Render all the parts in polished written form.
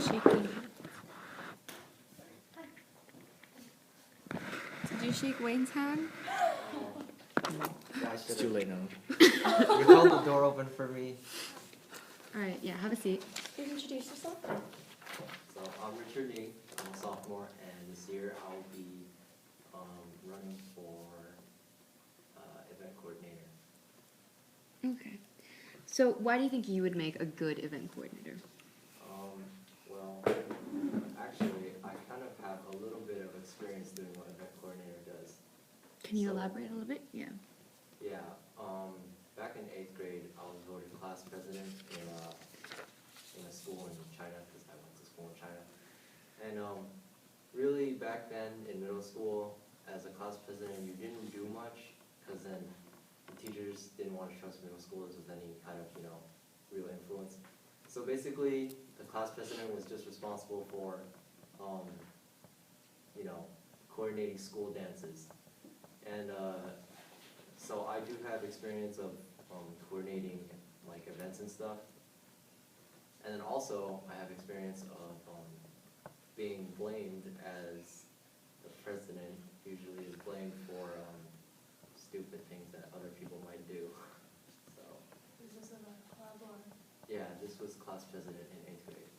Shaking. Did you shake Wayne's hand? It's too late now. You held the door open for me. All right, yeah, have a seat. Please introduce yourself. So I'm Richard Lee. I'm a sophomore, and this year I'll be running for event coordinator. Okay. So why do you think you would make a good event coordinator? Well, actually, I kind of have a little bit of experience doing what event coordinator does. Can you So- elaborate a little bit? Yeah. Yeah, back in 8th grade, I was voted class president in a school in China, because I went to school in China. And really, back then in middle school, as a class president, you didn't do much, because then the teachers didn't want to trust middle schoolers with any kind of, real influence. So basically, the class president was just responsible for, coordinating school dances. And so I do have experience of coordinating like events and stuff. And then also I have experience of being blamed as the president usually is blamed for stupid things that other people might do. So Is this in a club or? yeah, this was class president in 8th grade.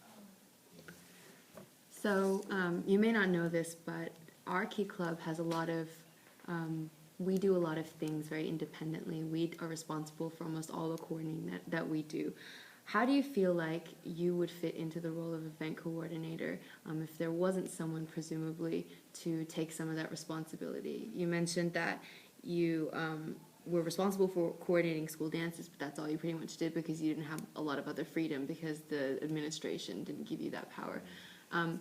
So you may not know this, but our Key Club has a lot of, we do a lot of things very independently. We are responsible for almost all the coordinating that we do. How do you feel like you would fit into the role of event coordinator if there wasn't someone presumably to take some of that responsibility? You mentioned that you were responsible for coordinating school dances, but that's all you pretty much did because you didn't have a lot of other freedom because the administration didn't give you that power.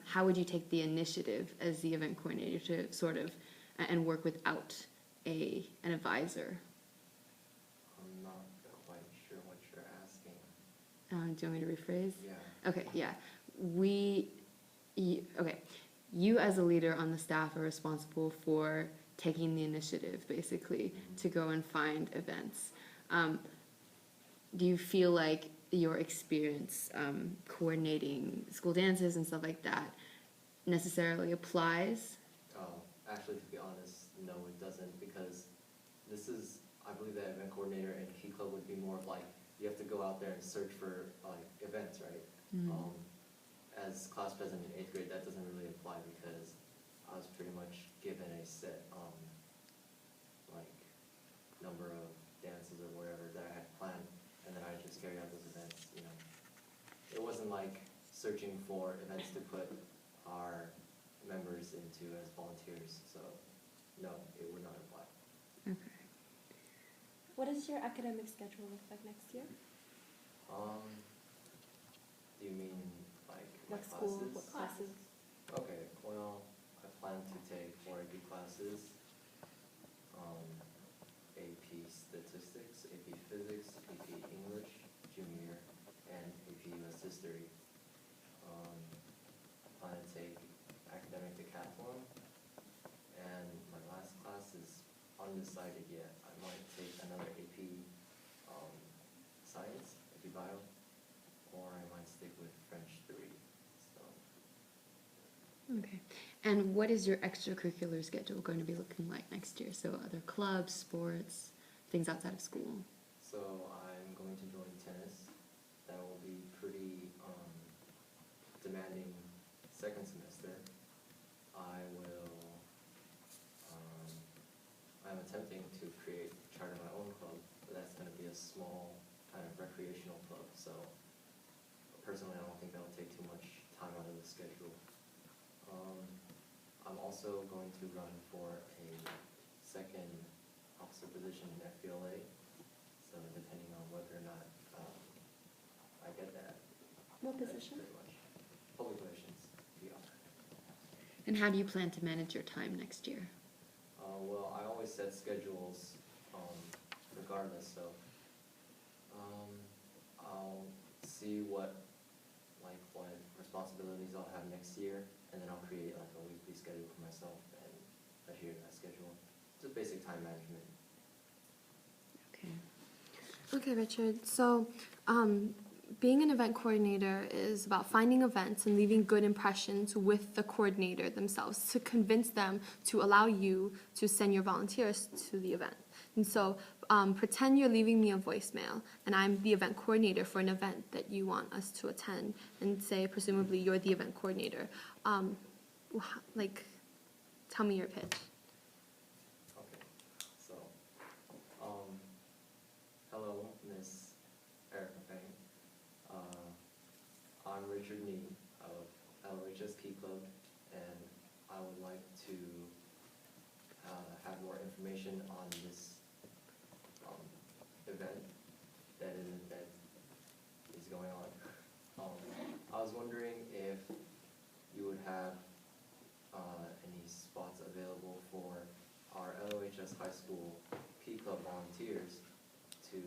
How would you take the initiative as the event coordinator to sort of and work without an advisor? I'm not quite sure what you're asking. Do you want me to rephrase? Yeah. Okay, yeah. Okay. You as a leader on the staff are responsible for taking the initiative, basically, to go and find events. Do you feel like your experience coordinating school dances and stuff like that necessarily applies? Actually, to be honest, no, it doesn't, because I believe that event coordinator and Key Club would be more of like, you have to go out there and search for like events, right? As class president in 8th grade, that doesn't really apply because I was pretty much given a set like number of dances or whatever that I had planned, and then I just carried out those events. It wasn't like searching for events to put our members into as volunteers, so no, it would not apply. Okay. What does your academic schedule look like next year? Do you mean like my What school, classes? what classes? Okay, well, I plan to take 4 AP classes, AP Statistics, AP Physics, AP English, Junior, and AP US History. I plan to take Academic Decathlon, and my last class is undecided yet. I might take another AP Science, AP Bio, or I might stick with French 3. So. Okay. And what is your extracurricular schedule going to be looking like next year? So other clubs, sports, things outside of school? So I'm going to join tennis. That will be pretty demanding second semester. I'm attempting to charter my own club, but that's going to be a small kind of recreational club. So personally, I don't think that'll take too much time out of the schedule. I'm also going to run for a second officer position in FBLA. So depending on whether or not I get that. What that's position? Pretty much public relations, PR. And how do you plan to manage your time next year? Well, I always set schedules regardless, so I'll see what responsibilities I'll have next year, and then I'll create like a weekly schedule for myself and adhere to that schedule. Just basic time management. Okay. Okay, Richard. So, being an event coordinator is about finding events and leaving good impressions with the coordinator themselves to convince them to allow you to send your volunteers to the event. And so pretend you're leaving me a voicemail and I'm the event coordinator for an event that you want us to attend, and say presumably you're the event coordinator. Like, tell me your pitch. Okay, so, hello, Miss Erica Fang. I'm Richard Nee of LHS Key Club, and I would like to have more information on this event that is going on. I was wondering if you would have any spots available for our LOHS High School Key Club volunteers to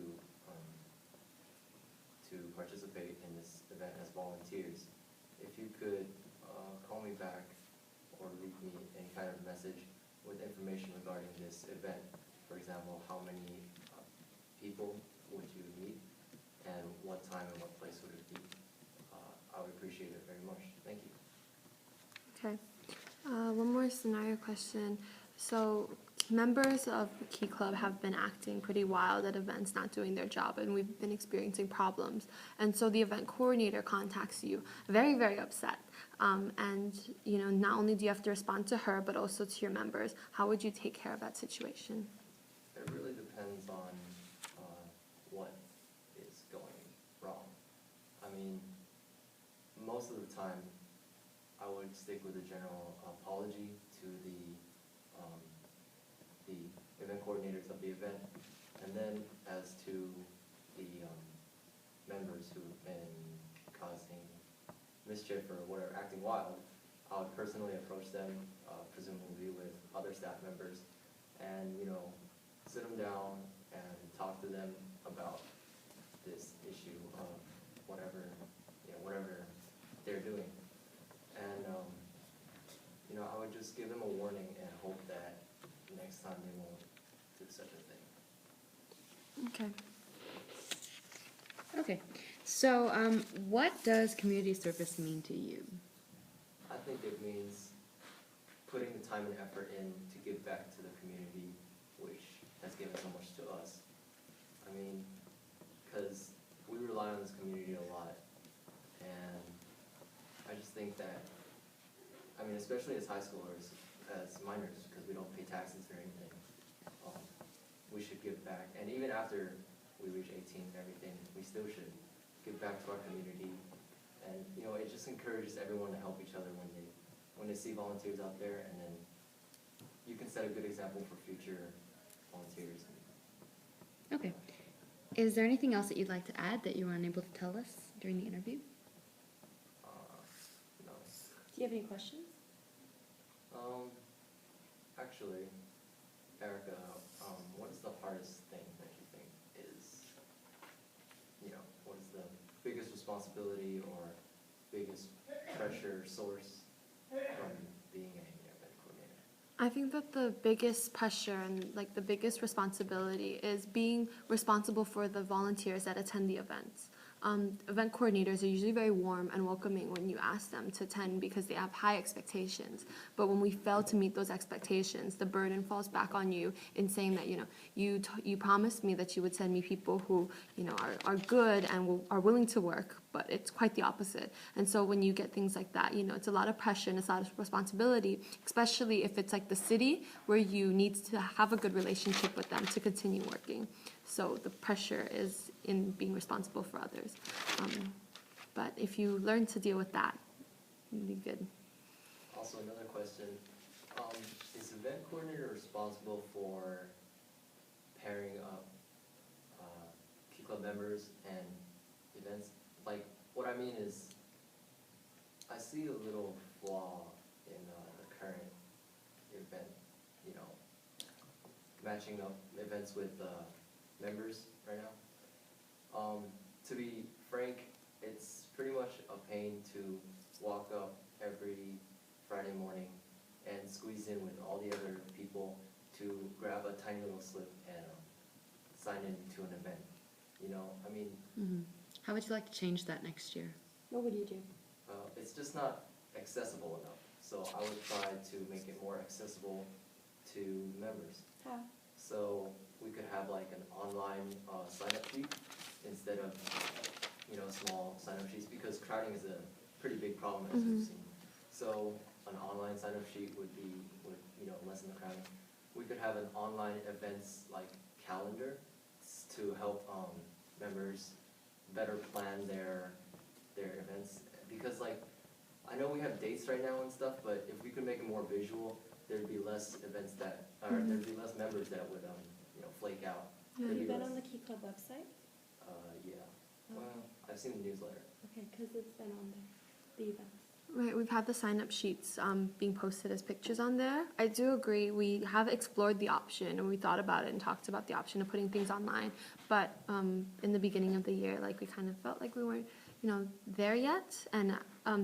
participate in this event as volunteers. If you could call me back or leave me any kind of message with information regarding this event, for example, how many people would you meet and what time and what place would it be, I would appreciate it very much. Thank you. Okay. One more scenario question. So members of the Key Club have been acting pretty wild at events, not doing their job, and we've been experiencing problems. And so the event coordinator contacts you, very, very upset. And not only do you have to respond to her, but also to your members. How would you take care of that situation? It really depends on what is going wrong. I mean, most of the time, I would stick with a general apology to the event coordinators of the event, and then as to the members who've been causing mischief or whatever, acting wild, I would personally approach them, presumably with other staff members, and sit them down and talk to them about this issue of whatever they're doing. And I would just give them a warning and hope that next time they won't do such a thing. Okay. Okay, so what does community service mean to you? I think it means putting the time and effort in to give back to the community, which has given so much to us. I mean, because we rely on this community a lot, and I just think that, especially as high schoolers, as minors, because we don't pay taxes or anything, we should give back. And even after we reach 18 and everything, we still should give back to our community. And it just encourages everyone to help each other when they see volunteers out there, and then you can set a good example for future volunteers. Okay. Is there anything else that you'd like to add that you were unable to tell us during the interview? No. Do you have any questions? Actually, Erica, what is the hardest thing that you think is, what is the biggest responsibility or biggest pressure source from being an event coordinator? I think that the biggest pressure and the biggest responsibility is being responsible for the volunteers that attend the events. Event coordinators are usually very warm and welcoming when you ask them to attend because they have high expectations. But when we fail to meet those expectations, the burden falls back on you in saying that, you promised me that you would send me people who, are good and are willing to work, but it's quite the opposite. And so when you get things like that, it's a lot of pressure and it's a lot of responsibility, especially if it's like the city where you need to have a good relationship with them to continue working. So the pressure is in being responsible for others. But if you learn to deal with that, you'll be good. Also, another question. Is event coordinator responsible for pairing up Key Club members and events? Like, what I mean is, I see a little flaw in the current event, matching up events with members right now. To be frank, it's pretty much a pain to walk up every Friday morning and squeeze in with all the other people to grab a tiny little slip and sign in to an event. How would you like to change that next year? What would you do? It's just not accessible enough. So I would try to make it more accessible to members. How? So we could have like an online sign-up sheet instead of, small sign-up sheets, because crowding is a pretty big problem, as we've seen. So an online sign-up sheet would lessen the crowding. We could have an online events like calendar to help members better plan their events, because like I know we have dates right now and stuff, but if we could make it more visual, there'd be less events there'd be less members that would flake out. Yeah. Have There'd you be been less- on the Key Club website? Yeah. Oh. Well, I've seen the newsletter. Okay, because it's been on there, the events. Right, we've had the sign-up sheets being posted as pictures on there. I do agree, we have explored the option, and we thought about it and talked about the option of putting things online. But in the beginning of the year, like, we kind of felt like we weren't, there yet. And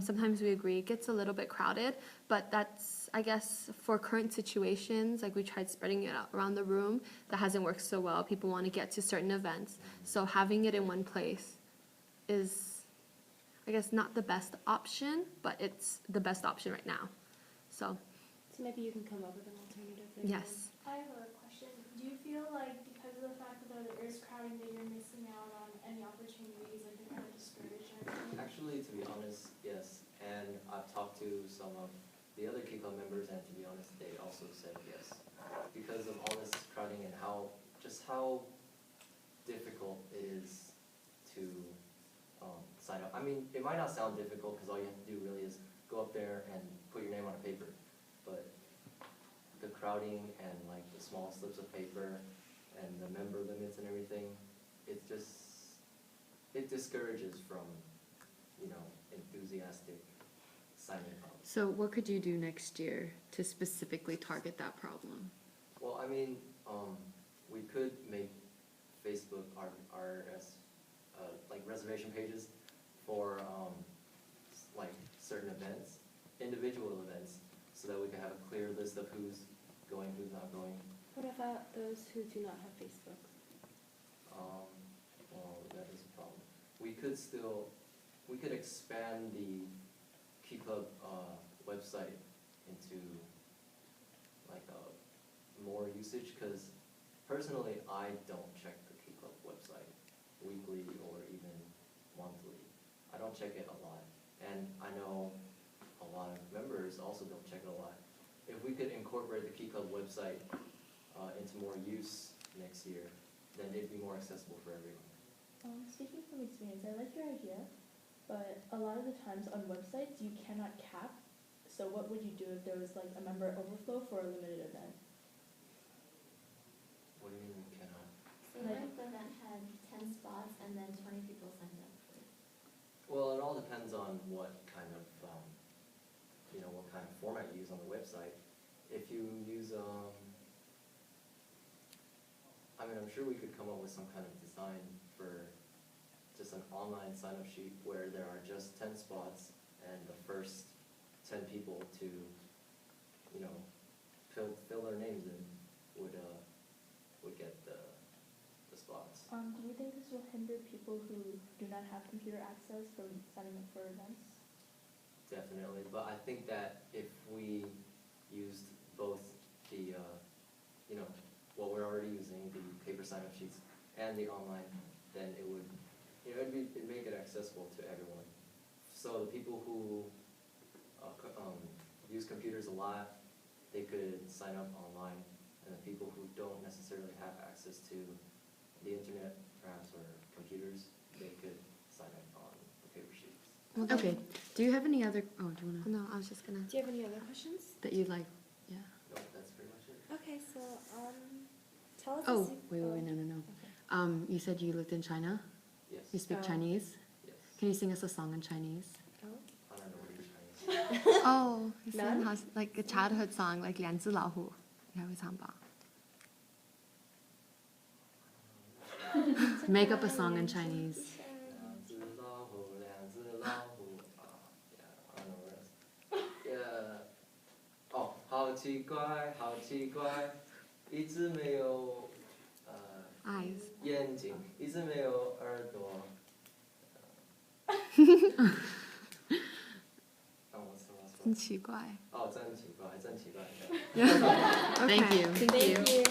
sometimes we agree, it gets a little bit crowded, but that's, I guess, for current situations, like, we tried spreading it out around the room. That hasn't worked so well. People want to get to certain events. So having it in one place is, I guess, not the best option, but it's the best option right now. So, So maybe you can come up with an alternative later on. yes. I have a question. Do you feel like because of the fact that there is crowding that you're missing out on any opportunities, like you're kind of discouraged or anything? Actually, to be honest, yes. And I've talked to some of the other Key Club members, and to be honest, they also said yes. Because of all this crowding and how difficult it is to sign up. I mean, it might not sound difficult because all you have to do really is go up there and put your name on a paper. But the crowding and like the small slips of paper and the member limits and everything, it discourages from, enthusiastic signing up. So what could you do next year to specifically target that problem? Well, I mean, we could make Facebook like reservation pages for like certain events, individual events, so that we can have a clear list of who's going, who's not going. What about those who do not have Facebook? Well, that is a problem. We could expand the Key Club website into like more usage, because personally I don't check the Key Club website weekly or even monthly. I don't check it a lot, and I know a lot of members also don't check it a lot. If we could incorporate the Key Club website into more use next year, then it'd be more accessible for everyone. Speaking from experience, I like your idea, but a lot of the times on websites you cannot cap. So what would you do if there was like a member overflow for a limited event? What do you mean you cannot? So what if the event had 10 spots and then 20 people signed up for it? Well, it all depends on what kind of format you use on the website. If you use, I'm sure we could come up with some kind of design for just an online sign-up sheet where there are just 10 spots and the first 10 people to, fill their names in would get the spots. Do you think this will hinder people who do not have computer access from signing up for events? Definitely, but I think that if we used both the, what we're already using, the paper sign-up sheets, and the online, then it would, it'd make it accessible to everyone. So the people who use computers a lot, they could sign up online, and the people who don't necessarily have access to the internet, perhaps, or computers, they could sign up on the paper sheets. Okay, do you have any other, do you want to, No, I was just gonna. Do you have any other questions? that you'd like, yeah? No, that's pretty much it. Okay, so tell us. Oh, wait, no. Okay. You said you lived in China? You Yes, speak Oh. Chinese? yes. Can you sing us a song in Chinese? Oh. I don't know what you're trying to say. Oh, you None? said has like a childhood song, like 两只老虎，你还会唱吧？ Make up a song in Chinese. 两只老虎，两只老虎啊 Yeah, I don't know what else. Yeah. 哦，好奇怪，好奇怪，一只没有 Eyes. 眼睛，一只没有耳朵， what's the last 真 one? 奇怪。 Oh, 真奇怪，真奇怪。 Okay, Thank you. Thank you. Thank you.